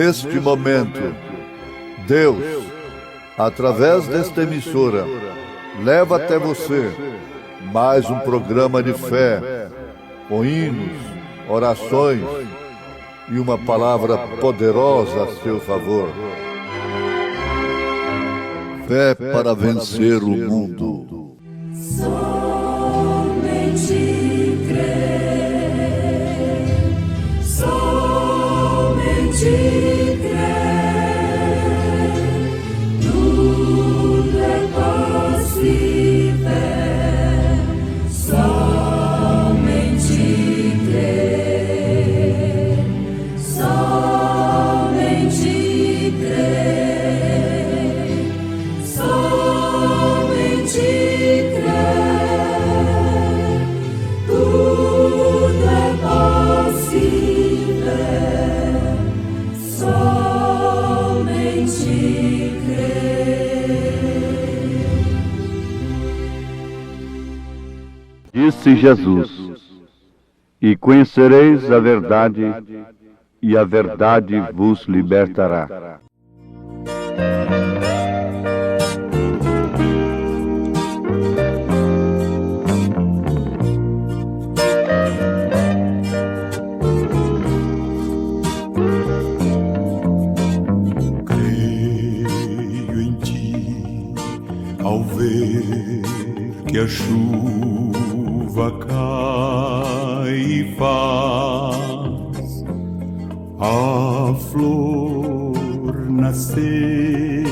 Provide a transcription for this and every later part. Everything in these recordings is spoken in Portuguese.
neste momento, Deus, através desta emissora, leva até você mais um programa de fé, com hinos, orações e uma palavra poderosa a seu favor. Fé para vencer o mundo. Somente crer, somente crer, tudo é possível. Somente crer, somente crer, somente crer, tudo é possível. Somente crer. Disse Jesus: e conhecereis a verdade, e a verdade vos libertará. Creio em ti, ao ver que a chuva cai e faz a flor nascer.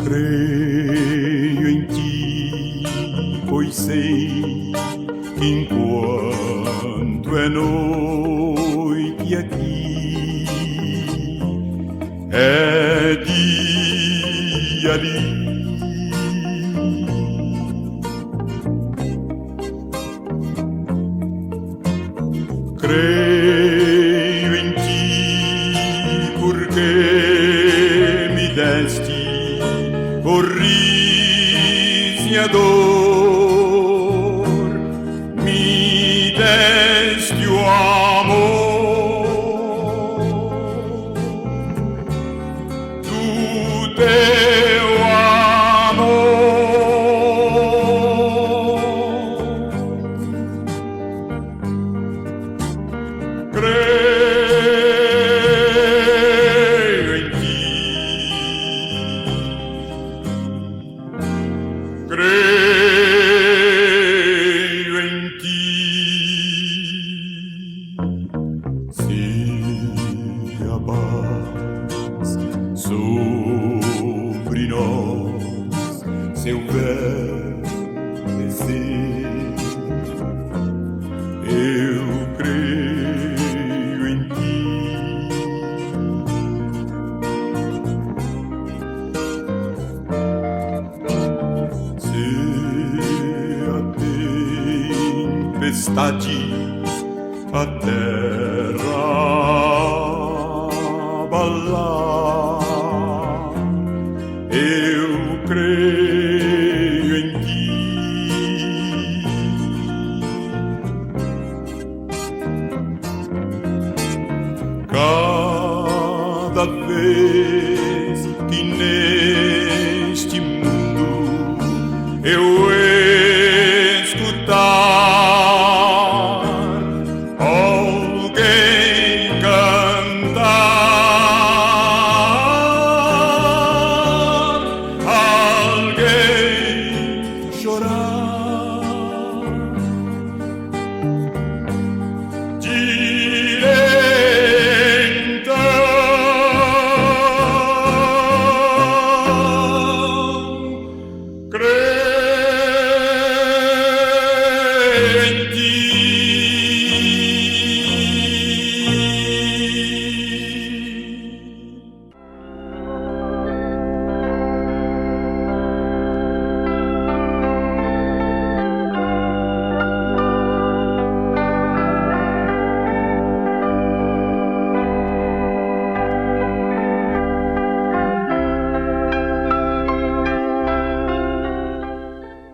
Creio em ti, pois sei que enquanto é noite aqui, é dia ali. Creio em ti, porque me deste o riso e a dor, me deste o amor do teu amor. Creio em ti, creio em ti. Se abate sobre nós seu desejo, eu creio em ti. Se a tempestade a terra abalar, eu creio em ti. Cada vez que neste mundo eu escutar alguém cantar, alguém chorar, direi então, creio em ti.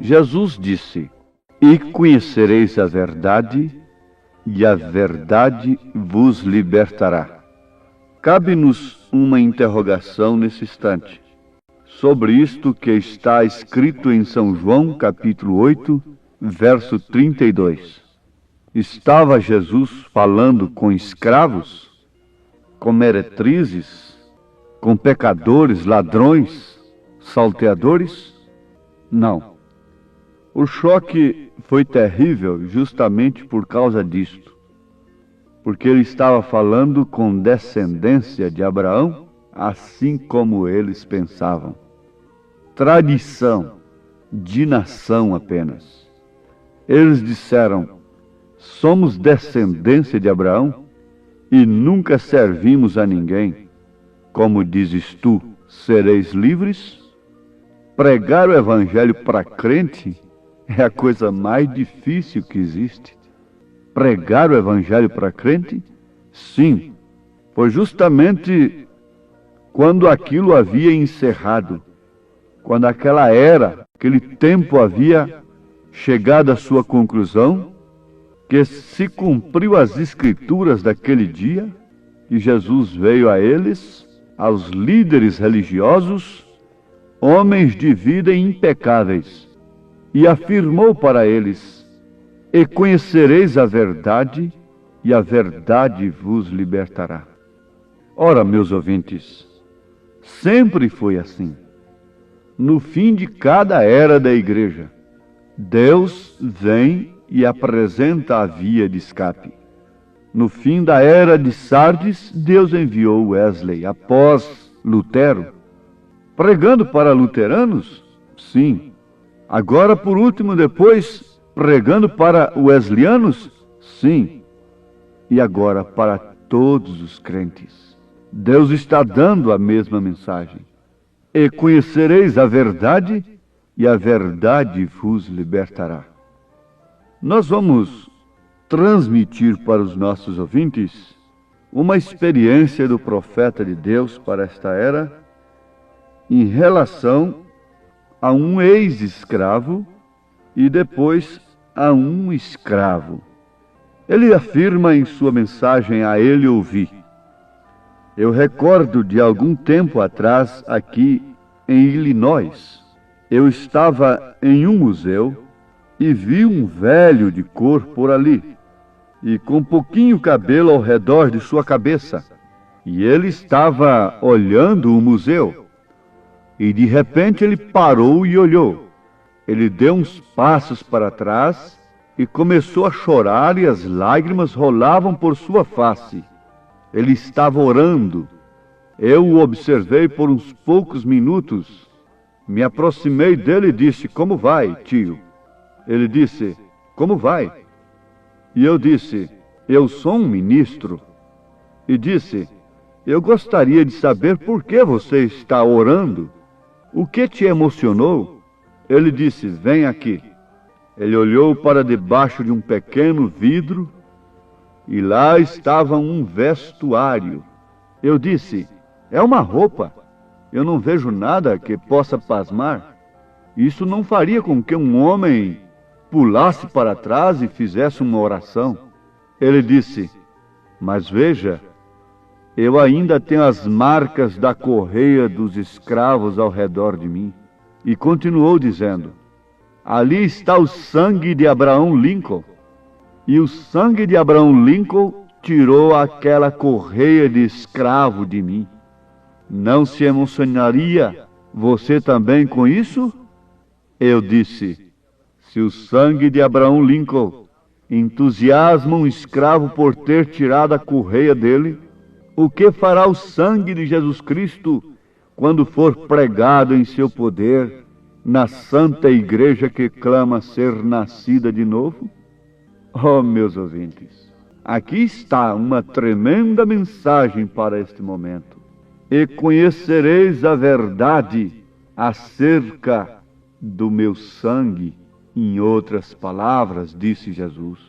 Jesus disse: E conhecereis a verdade, e a verdade vos libertará. Cabe-nos uma interrogação nesse instante, sobre isto que está escrito em São João, capítulo 8, verso 32. Estava Jesus falando com escravos, com meretrizes, com pecadores, ladrões, salteadores? Não. O choque foi terrível justamente por causa disto, porque ele estava falando com descendência de Abraão, assim como eles pensavam. Tradição de nação apenas. Eles disseram: somos descendência de Abraão e nunca servimos a ninguém. Como dizes tu, sereis livres? Pregar o evangelho para crente é a coisa mais difícil que existe. Pregar o evangelho para crente? Sim, foi justamente quando aquilo havia encerrado, quando aquela era, aquele tempo havia chegado à sua conclusão, que se cumpriu as escrituras daquele dia, e Jesus veio a eles, aos líderes religiosos, homens de vida impecáveis, e afirmou para eles: e conhecereis a verdade, e a verdade vos libertará. Ora, meus ouvintes, sempre foi assim. No fim de cada era da igreja, Deus vem e apresenta a via de escape. No fim da era de Sardes, Deus enviou Wesley após Lutero, pregando para luteranos? Sim. Agora, por último, depois, pregando para wesleyanos? Sim. E agora para todos os crentes. Deus está dando a mesma mensagem. E conhecereis a verdade, e a verdade vos libertará. Nós vamos transmitir para os nossos ouvintes uma experiência do profeta de Deus para esta era em relação a um ex-escravo e depois a um escravo. Ele afirma em sua mensagem: a ele ouvi. Eu recordo de algum tempo atrás, aqui em Illinois, eu estava em um museu e vi um velho de cor por ali, e com pouquinho cabelo ao redor de sua cabeça. E ele estava olhando o museu. E de repente ele parou e olhou. Ele deu uns passos para trás e começou a chorar, e as lágrimas rolavam por sua face. Ele estava orando. Eu o observei por uns poucos minutos. Me aproximei dele e disse: como vai, tio? Ele disse: como vai? E eu disse: eu sou um ministro. E disse: eu gostaria de saber por que você está orando. O que te emocionou? Ele disse: vem aqui. Ele olhou para debaixo de um pequeno vidro e lá estava um vestuário. Eu disse: é uma roupa. Eu não vejo nada que possa pasmar. Isso não faria com que um homem pulasse para trás e fizesse uma oração. Ele disse: mas veja, eu ainda tenho as marcas da correia dos escravos ao redor de mim. E continuou dizendo: ali está o sangue de Abraão Lincoln. E o sangue de Abraão Lincoln tirou aquela correia de escravo de mim. Não se emocionaria você também com isso? Eu disse: se o sangue de Abraão Lincoln entusiasma um escravo por ter tirado a correia dele, o que fará o sangue de Jesus Cristo quando for pregado em seu poder na santa igreja que clama ser nascida de novo? Oh, meus ouvintes, aqui está uma tremenda mensagem para este momento. E conhecereis a verdade acerca do meu sangue. Em outras palavras, disse Jesus: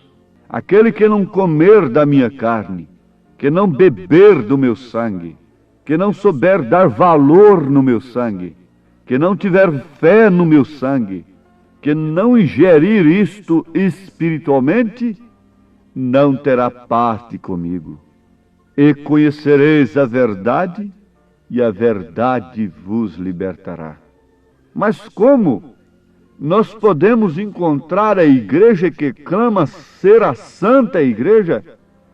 aquele que não comer da minha carne, que não beber do meu sangue, que não souber dar valor no meu sangue, que não tiver fé no meu sangue, que não ingerir isto espiritualmente, não terá parte comigo. E conhecereis a verdade, e a verdade vos libertará. Mas como nós podemos encontrar a igreja que clama ser a santa igreja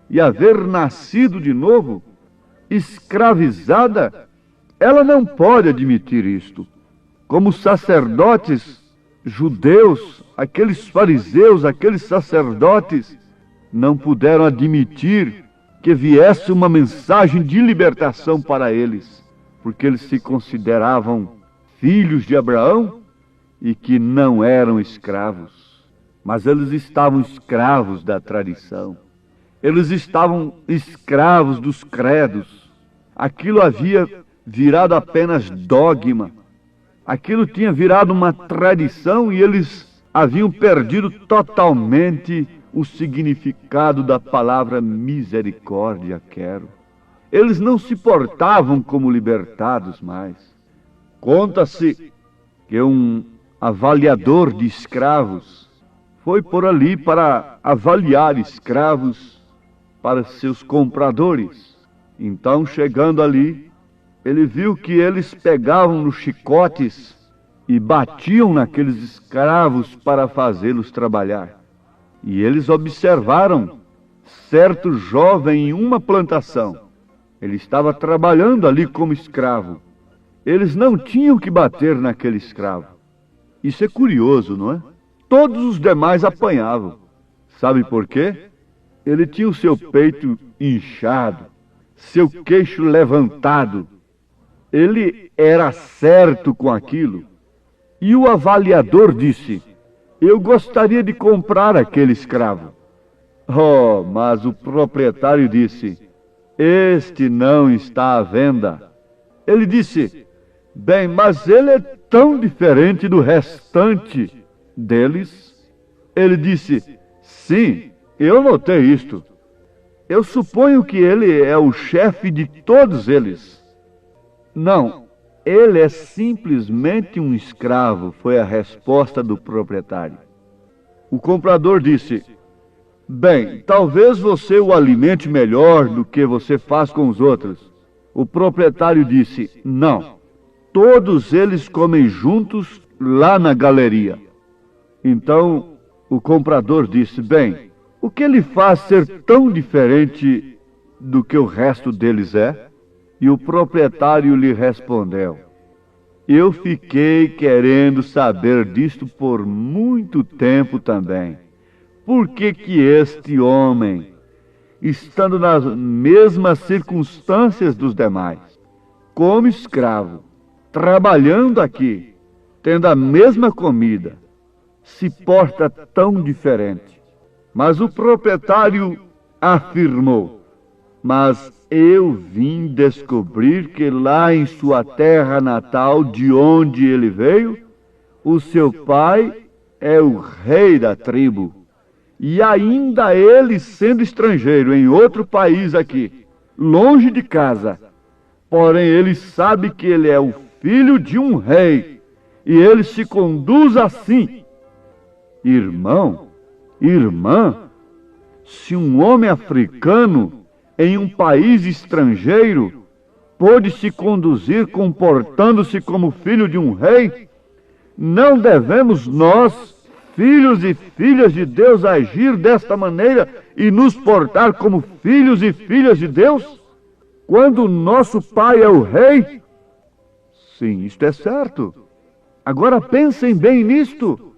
e haver nascido de novo, escravizada? Ela não pode admitir isto. Como sacerdotes judeus, aqueles fariseus, aqueles sacerdotes, não puderam admitir que viesse uma mensagem de libertação para eles, porque eles se consideravam filhos de Abraão e que não eram escravos. Mas eles estavam escravos da tradição. Eles estavam escravos dos credos. Aquilo havia virado apenas dogma. Aquilo tinha virado uma tradição e eles haviam perdido totalmente o significado da palavra misericórdia, quero. Eles não se portavam como libertados mais. Conta-se que um avaliador de escravos foi por ali para avaliar escravos para seus compradores. Então, chegando ali, ele viu que eles pegavam nos chicotes e batiam naqueles escravos para fazê-los trabalhar. E eles observaram certo jovem em uma plantação. Ele estava trabalhando ali como escravo. Eles não tinham que bater naquele escravo. Isso é curioso, não é? Todos os demais apanhavam. Sabe por quê? Ele tinha o seu peito inchado, seu queixo levantado. Ele era certo com aquilo. E o avaliador disse: eu gostaria de comprar aquele escravo. Oh, mas o proprietário disse: este não está à venda. Ele disse: bem, mas ele é tão diferente do restante deles. Ele disse: sim, eu notei isto. Eu suponho que ele é o chefe de todos eles. Não, ele é simplesmente um escravo, foi a resposta do proprietário. O comprador disse: bem, talvez você o alimente melhor do que você faz com os outros. O proprietário disse: não, todos eles comem juntos lá na galeria. Então o comprador disse: bem, o que ele faz ser tão diferente do que o resto deles é? E o proprietário lhe respondeu: eu fiquei querendo saber disto por muito tempo também. Por que que este homem, estando nas mesmas circunstâncias dos demais, como escravo, trabalhando aqui, tendo a mesma comida, se porta tão diferente? Mas o proprietário afirmou: mas eu vim descobrir que lá em sua terra natal, de onde ele veio, o seu pai é o rei da tribo. E ainda ele, sendo estrangeiro em outro país aqui, longe de casa, porém ele sabe que ele é o filho de um rei, e ele se conduz assim. Irmão, irmã, se um homem africano em um país estrangeiro pôde se conduzir comportando-se como filho de um rei, não devemos nós, filhos e filhas de Deus, agir desta maneira e nos portar como filhos e filhas de Deus, quando o nosso pai é o rei? Sim, isto é certo. Agora pensem bem nisto.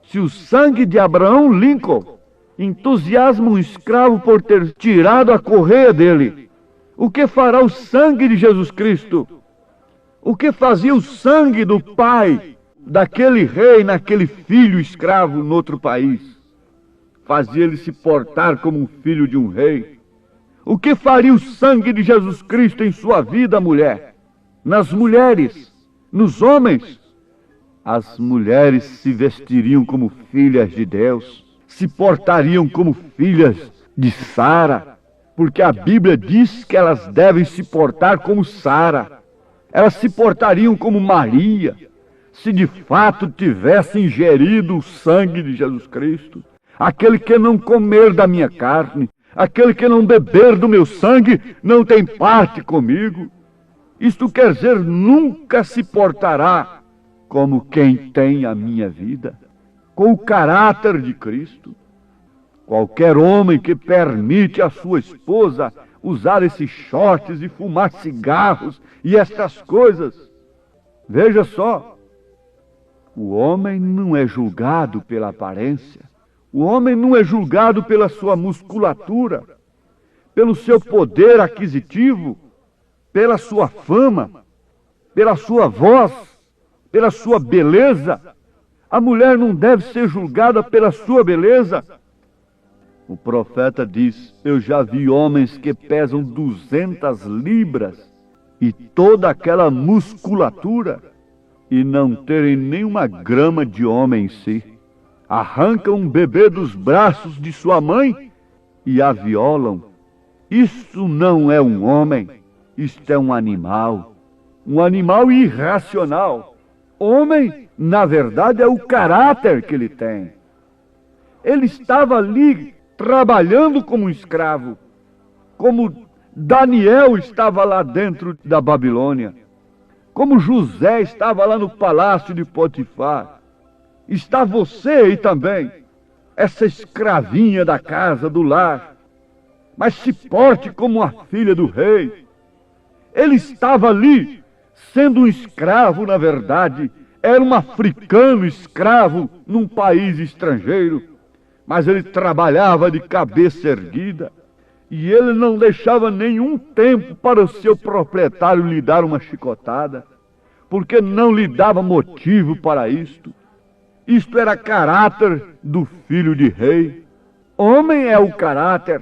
Se o sangue de Abraão Lincoln entusiasma um escravo por ter tirado a correia dele, o que fará o sangue de Jesus Cristo? O que fazia o sangue do pai daquele rei naquele filho escravo no outro país? Fazia ele se portar como um filho de um rei. O que faria o sangue de Jesus Cristo em sua vida, mulher? Nas mulheres? Nos homens? As mulheres se vestiriam como filhas de Deus, se portariam como filhas de Sara, porque a Bíblia diz que elas devem se portar como Sara. Elas se portariam como Maria, se de fato tivesse ingerido o sangue de Jesus Cristo. Aquele que não comer da minha carne, aquele que não beber do meu sangue, não tem parte comigo. Isto quer dizer, nunca se portará como quem tem a minha vida, com o caráter de Cristo. Qualquer homem que permite a sua esposa usar esses shorts e fumar cigarros e estas coisas, veja só, o homem não é julgado pela aparência, o homem não é julgado pela sua musculatura, pelo seu poder aquisitivo, pela sua fama, pela sua voz, pela sua beleza. A mulher não deve ser julgada pela sua beleza. O profeta diz, eu já vi homens que pesam 200 libras e toda aquela musculatura e não terem nenhuma grama de homem em si. Arrancam um bebê dos braços de sua mãe e a violam. Isso não é um homem, isto é um animal irracional. Homem, na verdade, é o caráter que ele tem. Ele estava ali trabalhando como um escravo, como Daniel estava lá dentro da Babilônia, como José estava lá no palácio de Potifar. Está você aí também, essa escravinha da casa, do lar, mas se porte como a filha do rei. Ele estava ali, sendo um escravo, na verdade, era um africano escravo num país estrangeiro, mas ele trabalhava de cabeça erguida, e ele não deixava nenhum tempo para o seu proprietário lhe dar uma chicotada, porque não lhe dava motivo para isto. Isto era caráter do filho de rei. Homem é o caráter,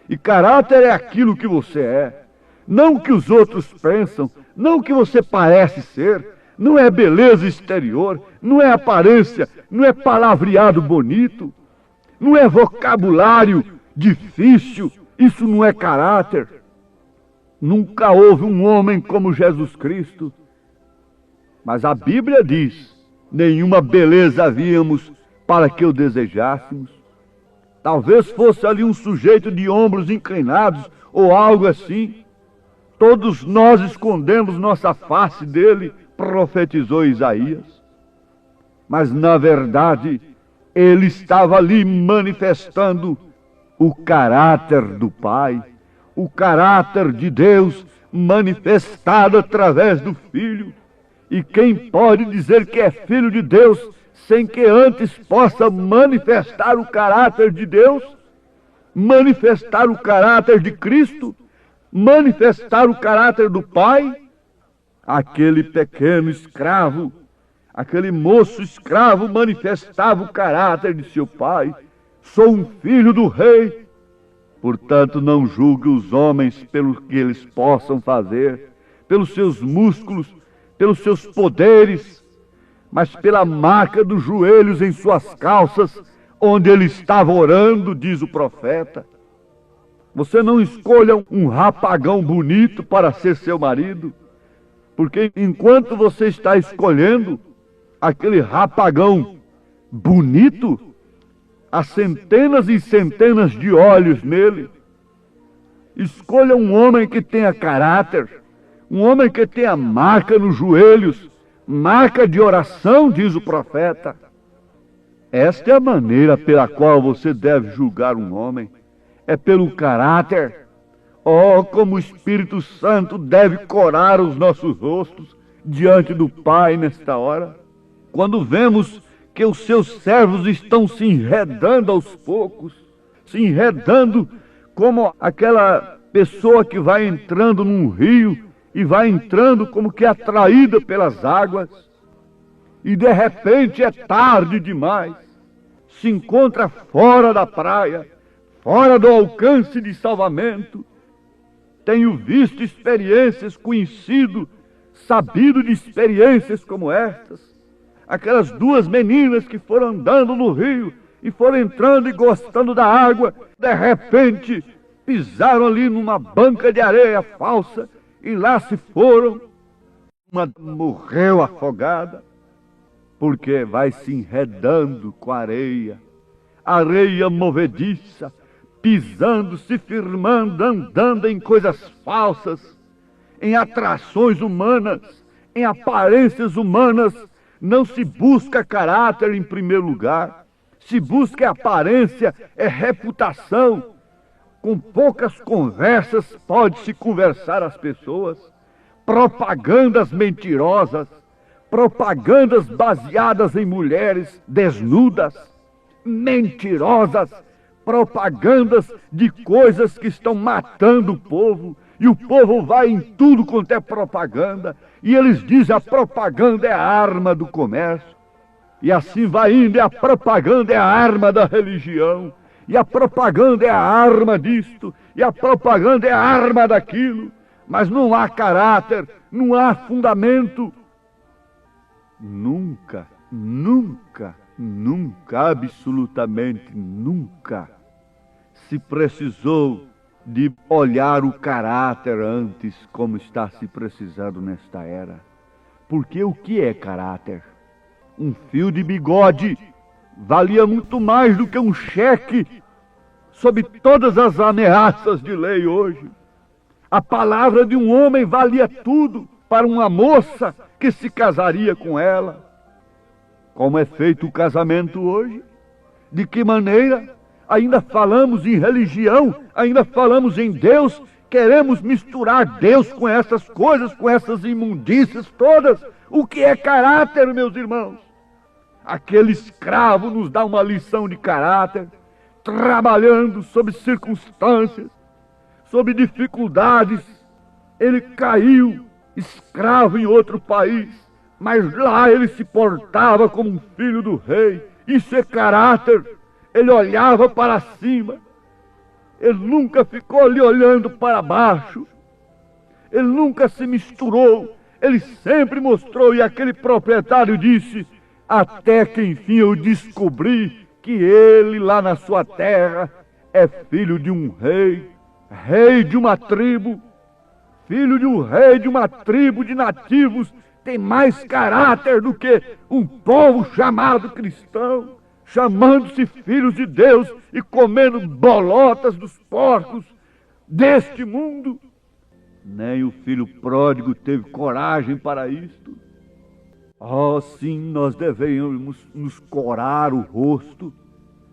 e caráter é aquilo que você é, não o que os outros pensam, não o que você parece ser. Não é beleza exterior, não é aparência, não é palavreado bonito, não é vocabulário difícil, isso não é caráter. Nunca houve um homem como Jesus Cristo. Mas a Bíblia diz, nenhuma beleza havíamos para que o desejássemos. Talvez fosse ali um sujeito de ombros inclinados ou algo assim. Todos nós escondemos nossa face dele, profetizou Isaías. Mas na verdade, ele estava ali manifestando o caráter do Pai, o caráter de Deus manifestado através do Filho. E quem pode dizer que é filho de Deus sem que antes possa manifestar o caráter de Deus, manifestar o caráter de Cristo, manifestar o caráter do Pai? Aquele pequeno escravo, aquele moço escravo manifestava o caráter de seu pai. Sou um filho do rei. Portanto, não julgue os homens pelo que eles possam fazer, pelos seus músculos, pelos seus poderes, mas pela marca dos joelhos em suas calças, onde ele estava orando, diz o profeta. Você não escolha um rapagão bonito para ser seu marido, porque enquanto você está escolhendo aquele rapagão bonito, há centenas e centenas de olhos nele. Escolha um homem que tenha caráter, um homem que tenha marca nos joelhos, marca de oração, diz o profeta. Esta é a maneira pela qual você deve julgar um homem, é pelo caráter. Oh, como o Espírito Santo deve corar os nossos rostos diante do Pai nesta hora, quando vemos que os seus servos estão se enredando aos poucos, se enredando como aquela pessoa que vai entrando num rio e vai entrando como que atraída pelas águas, e de repente é tarde demais, se encontra fora da praia, fora do alcance de salvamento. Tenho visto experiências, conhecido, sabido de experiências como estas. Aquelas duas meninas que foram andando no rio e foram entrando e gostando da água, de repente pisaram ali numa banca de areia falsa e lá se foram. Uma morreu afogada, porque vai se enredando com a areia movediça, pisando, se firmando, andando em coisas falsas, em atrações humanas, em aparências humanas. Não se busca caráter em primeiro lugar, se busca aparência, é reputação. Com poucas conversas pode-se conversar as pessoas, propagandas mentirosas, propagandas baseadas em mulheres desnudas, mentirosas, propagandas de coisas que estão matando o povo, e o povo vai em tudo quanto é propaganda, e eles dizem a propaganda é a arma do comércio, e assim vai indo, e a propaganda é a arma da religião, e a propaganda é a arma disto, e a propaganda é a arma daquilo, mas não há caráter, não há fundamento. Nunca, nunca, nunca, absolutamente nunca se precisou de olhar o caráter antes, como está se precisando nesta era. Porque o que é caráter? Um fio de bigode valia muito mais do que um cheque, sob todas as ameaças de lei hoje. A palavra de um homem valia tudo para uma moça que se casaria com ela. Como é feito o casamento hoje? De que maneira? Ainda falamos em religião, ainda falamos em Deus, queremos misturar Deus com essas coisas, com essas imundícias todas. O que é caráter, meus irmãos? Aquele escravo nos dá uma lição de caráter, trabalhando sob circunstâncias, sob dificuldades. Ele caiu, escravo em outro país, mas lá ele se portava como um filho do rei. Isso é caráter. Ele olhava para cima, ele nunca ficou ali olhando para baixo, ele nunca se misturou, ele sempre mostrou, e aquele proprietário disse, até que enfim eu descobri que ele lá na sua terra é filho de um rei, rei de uma tribo, filho de um rei de uma tribo de nativos, tem mais caráter do que um povo chamado cristão, chamando-se filhos de Deus e comendo bolotas dos porcos deste mundo. Nem o filho pródigo teve coragem para isto. Oh, sim, nós devemos nos corar o rosto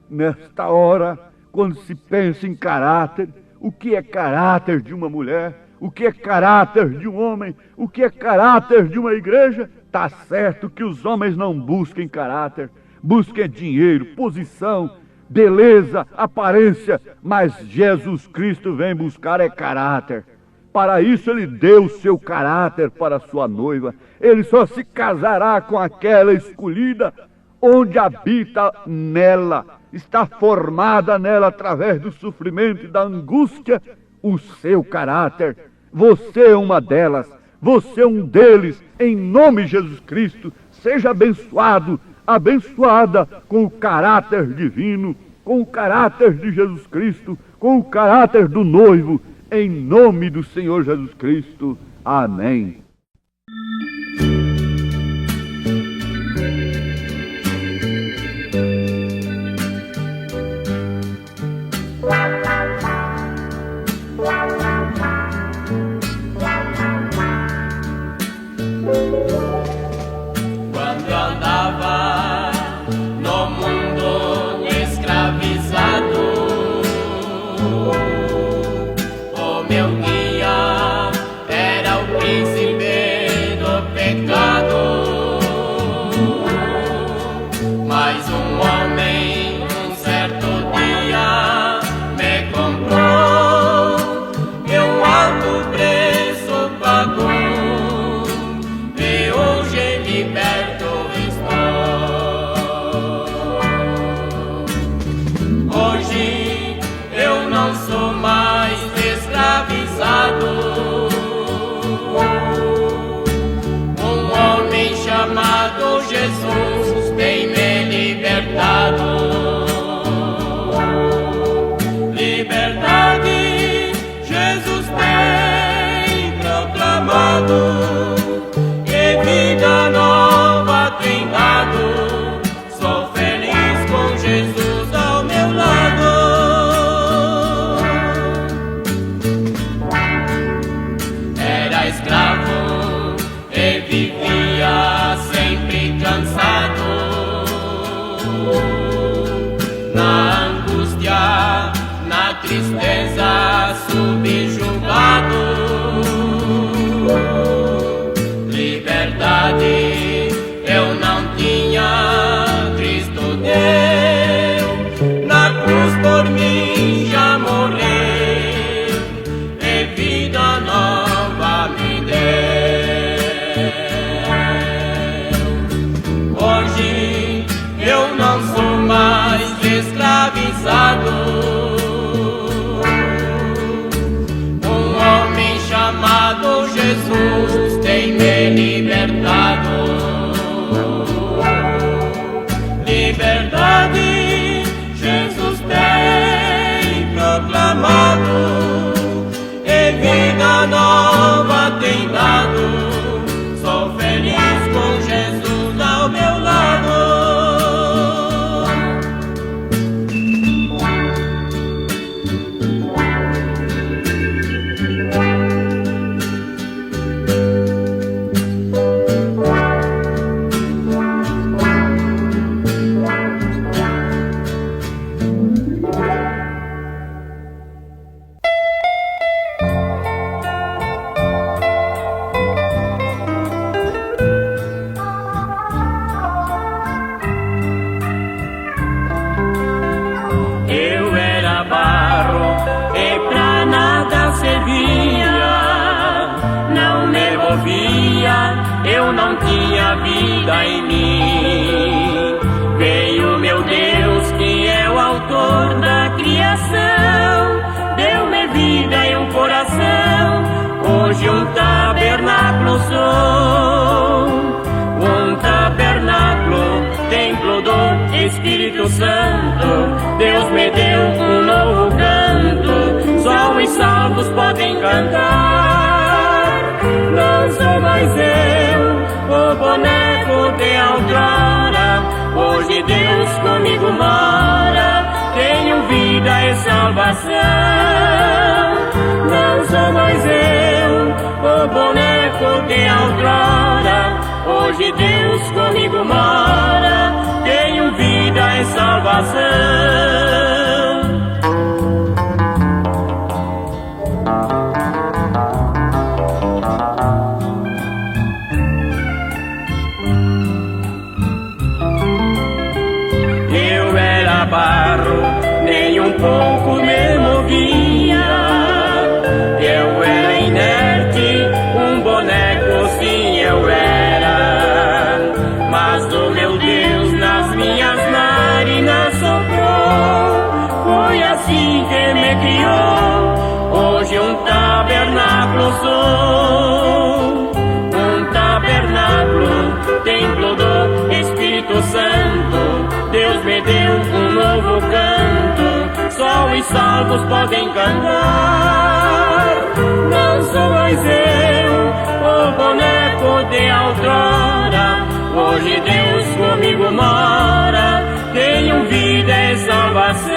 nesta hora, quando se pensa em caráter. O que é caráter de uma mulher? O que é caráter de um homem? O que é caráter de uma igreja? Está certo que os homens não busquem caráter, busquem dinheiro, posição, beleza, aparência, mas Jesus Cristo vem buscar é caráter. Para isso ele deu o seu caráter para a sua noiva. Ele só se casará com aquela escolhida onde habita nela, está formada nela através do sofrimento e da angústia o seu caráter. Você é uma delas, você é um deles, em nome de Jesus Cristo. Seja abençoado, abençoada com o caráter divino, com o caráter de Jesus Cristo, com o caráter do noivo, em nome do Senhor Jesus Cristo. Amém. Quando andava no mundo escravizado, o meu guia era o príncipe do pecado. Mas um homem, um certo dia, me comprou e um alto preço pagou. E hoje liberto estou. Hoje eu não sou mais escravizado. Um homem chamado Jesus tem me libertado. Liberdade Jesus tem proclamado, e vida nova tem dado. era escravo e vivia sempre cansado, na angústia, na tristeza, subjugado. Liberdade eu não tinha, Cristo deu na cruz por mim, já morreu e vida nova me deu. Hoje eu não sou mais escravizado, um homem chamado Jesus tem me libertado. Liberdade Jesus tem proclamado e vida nova tem dado. Sou feliz com Jesus ao meu lado. Eu era barro e pra nada servia, não me movia, eu não tinha vida em mim. Veio meu Deus, que é o autor da criação, deu-me vida e um coração, hoje um tabernáculo sou. Um tabernáculo, templo do Espírito Santo, Deus me deu um novo canto, só os salvos podem cantar. Não sou mais eu, o boneco de outrora, hoje Deus comigo mora, tenho vida e salvação. Não sou mais eu, o boneco de outrora, hoje Deus comigo mora, tenho vida e salvação. Eu era barro, nem um pouco me movia, eu era inerte, um boneco sim eu era, mas o meu Deus nas minhas narinas soprou, foi assim que me criou, hoje um tabernáculo sou. Um tabernáculo, templo do Espírito Santo, Deus me deu um novo canto, só os salvos podem cantar. Não sou mais eu, o boneco de outrora, hoje Deus comigo mora, tenho vida e salvação.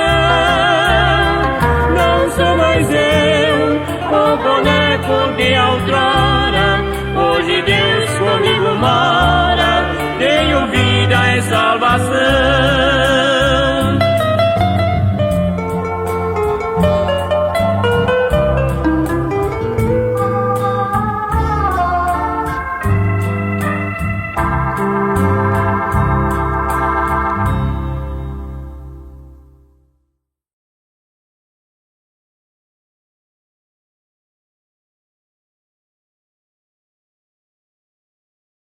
Não sou mais eu, o boneco de outrora,